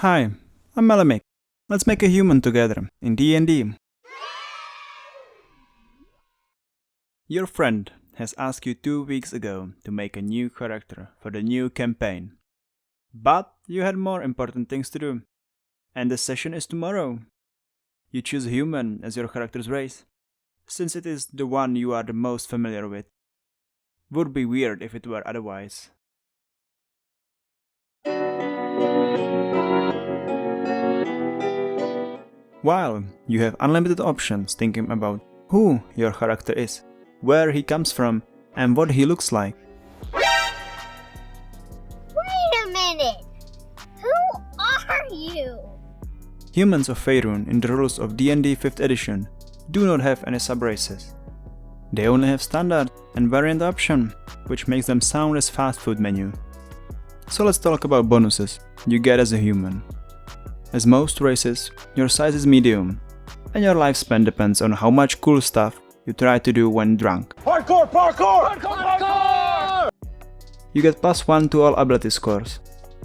Hi, I'm Malamik. Let's make a human together in D&D. Your friend has asked you 2 weeks ago to make a new character for the new campaign. But you had more important things to do. And the session is tomorrow. You choose human as your character's race, since it is the one you are the most familiar with. Would be weird if it were otherwise. While you have unlimited options thinking about who your character is, where he comes from, and what he looks like. Wait a minute! Who are you? Humans of Faerun in the rules of D&D 5th edition do not have any subraces. They only have standard and variant option, which makes them sound as fast food menu. So let's talk about bonuses you get as a human. As most races, your size is medium, and your lifespan depends on how much cool stuff you try to do when drunk. Parkour! Parkour! Parkour! Parkour! You get +1 to all ability scores,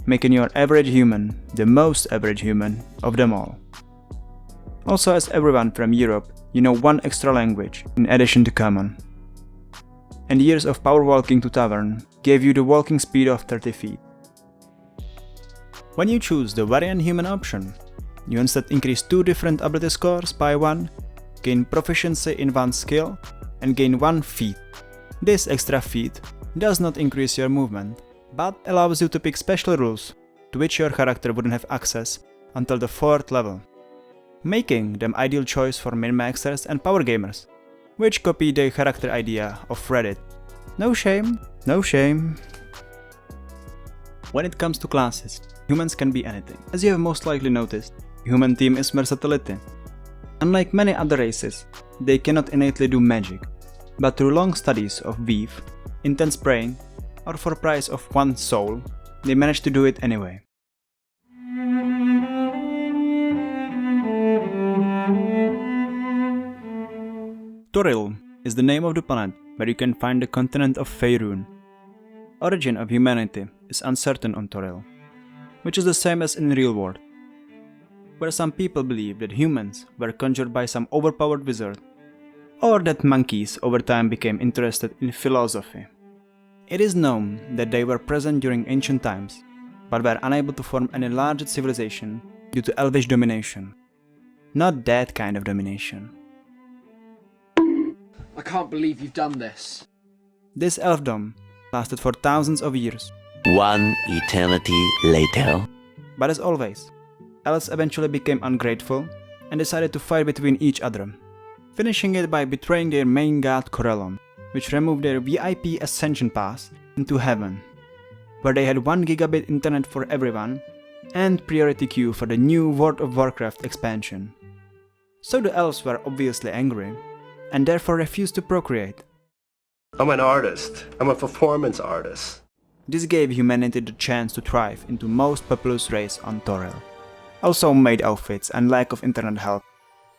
making your average human the most average human of them all. Also, as everyone from Europe, you know 1 extra language in addition to common. And years of power walking to tavern gave you the walking speed of 30 feet. When you choose the variant human option, you instead increase 2 different ability scores by 1, gain proficiency in 1 skill, and gain 1 feat. This extra feat does not increase your movement, but allows you to pick special rules to which your character wouldn't have access until the 4th level, making them ideal choice for min-maxers and power gamers, which copy the character idea of Reddit. No shame, no shame. When it comes to classes, humans can be anything. As you have most likely noticed, human theme is versatility. Unlike many other races, they cannot innately do magic, but through long studies of weave, intense praying, or for price of 1 soul, they manage to do it anyway. Toril is the name of the planet where you can find the continent of Faerun. Origin of humanity is uncertain on Toril, which is the same as in real world, where some people believe that humans were conjured by some overpowered wizard, or that monkeys over time became interested in philosophy. It is known that they were present during ancient times, but were unable to form any large civilization due to elvish domination. Not that kind of domination. I can't believe you've done this. This elfdom lasted for thousands of years. 1 eternity later. But as always, elves eventually became ungrateful and decided to fight between each other, finishing it by betraying their main god Corellon, which removed their VIP Ascension Pass into heaven, where they had 1 gigabit internet for everyone and priority queue for the new World of Warcraft expansion. So the elves were obviously angry, and therefore refused to procreate. I'm an artist. I'm a performance artist. This gave humanity the chance to thrive into most populous race on Toril. Also maid outfits and lack of internet help.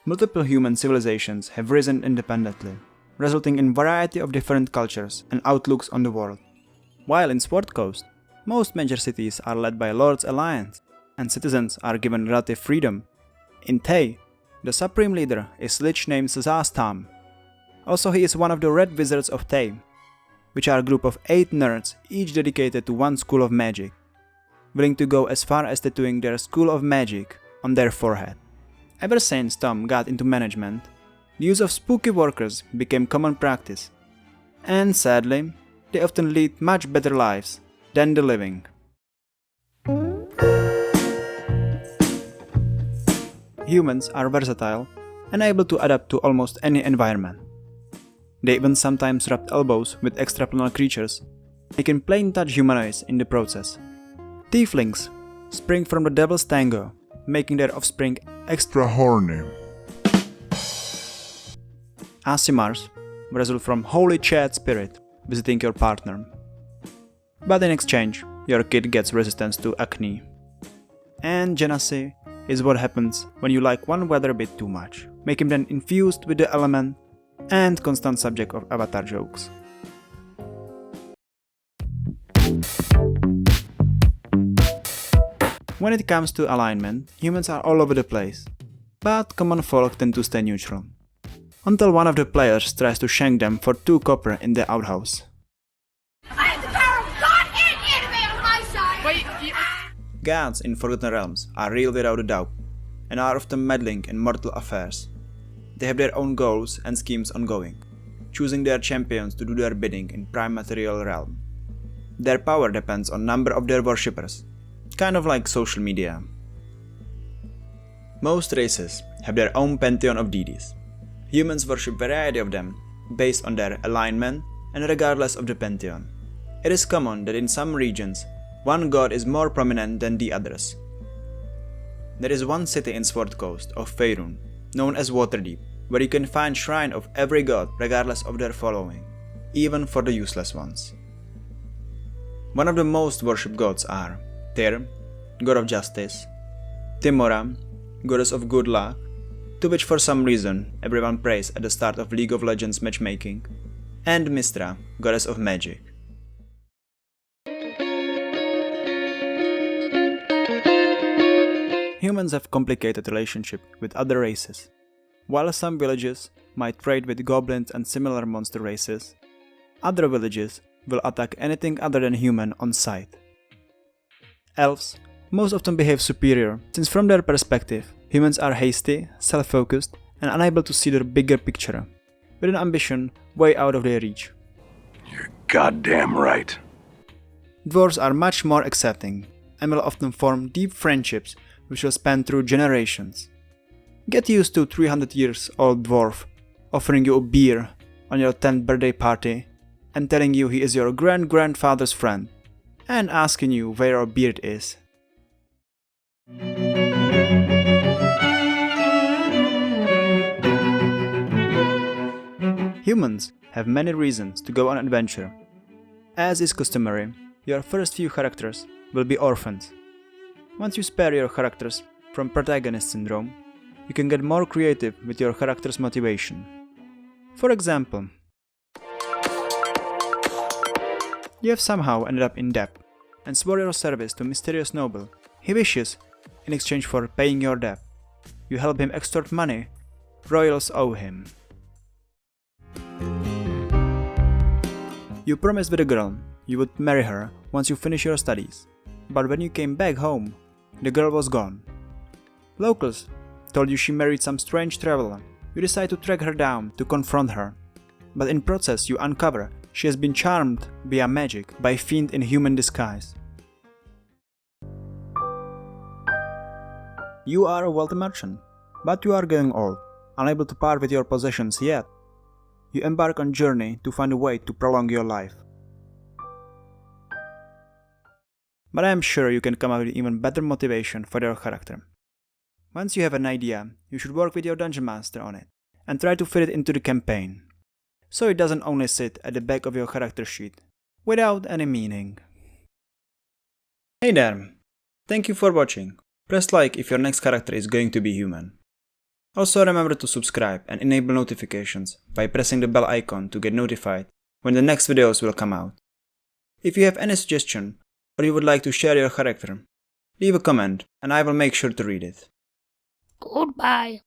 Multiple human civilizations have risen independently, resulting in variety of different cultures and outlooks on the world. While in Sword Coast, most major cities are led by Lord's Alliance, and citizens are given relative freedom. In Thay, the supreme leader is lich named Zastam. Also, he is one of the Red Wizards of Thay, which are a group of 8 nerds each dedicated to 1 school of magic, willing to go as far as tattooing their school of magic on their forehead. Ever since Tom got into management, the use of spooky workers became common practice, and sadly, they often lead much better lives than the living. Humans are versatile and able to adapt to almost any environment. They even sometimes rub elbows with extraplanar creatures, making plain touch humanoids in the process. Tieflings spring from the Devil's Tango, making their offspring extra horny. Aasimars result from Holy Chat Spirit visiting your partner. But in exchange, your kid gets resistance to acne. And Genasi is what happens when you like one weather a bit too much, make him then infused with the element and constant subject of avatar jokes. When it comes to alignment, humans are all over the place, but common folk tend to stay neutral. Until one of the players tries to shank them for 2 copper in the outhouse. I have the power of God and anime on my side! Gods in Forgotten Realms are real without a doubt, and are often meddling in mortal affairs. They have their own goals and schemes ongoing, choosing their champions to do their bidding in prime material realm. Their power depends on number of their worshippers, kind of like social media. Most races have their own pantheon of deities. Humans worship variety of them based on their alignment and regardless of the pantheon. It is common that in some regions, one god is more prominent than the others. There is one city in Sword Coast of Faerun, known as Waterdeep, where you can find shrine of every god regardless of their following, even for the useless ones. One of the most worshipped gods are Tyr, god of justice, Timora, goddess of good luck, to which for some reason everyone prays at the start of League of Legends matchmaking, and Mystra, goddess of magic. Humans have complicated relationship with other races. While some villages might trade with goblins and similar monster races, other villages will attack anything other than human on sight. Elves most often behave superior, since from their perspective, humans are hasty, self-focused, and unable to see the bigger picture, with an ambition way out of their reach. You're goddamn right. Dwarves are much more accepting, and will often form deep friendships which will span through generations. Get used to 300 years old dwarf offering you a beer on your 10th birthday party and telling you he is your grandfather's friend and asking you where your beard is. Humans have many reasons to go on an adventure. As is customary, your first few characters will be orphans. Once you spare your characters from protagonist syndrome, you can get more creative with your character's motivation. For example, you have somehow ended up in debt and swore your service to mysterious noble. He wishes, in exchange for paying your debt, you help him extort money royals owe him. You promised with a girl you would marry her once you finish your studies, but when you came back home, the girl was gone. Locals told you she married some strange traveler. You decide to track her down to confront her, but in process you uncover she has been charmed via magic by a fiend in human disguise. You are a wealthy merchant, but you are getting old, unable to part with your possessions yet. You embark on a journey to find a way to prolong your life. But I am sure you can come up with even better motivation for your character. Once you have an idea, you should work with your dungeon master on it, and try to fit it into the campaign, so it doesn't only sit at the back of your character sheet, without any meaning. Hey there! Thank you for watching. Press like if your next character is going to be human. Also remember to subscribe and enable notifications by pressing the bell icon to get notified when the next videos will come out. If you have any suggestion, or you would like to share your character, leave a comment and I will make sure to read it. Goodbye.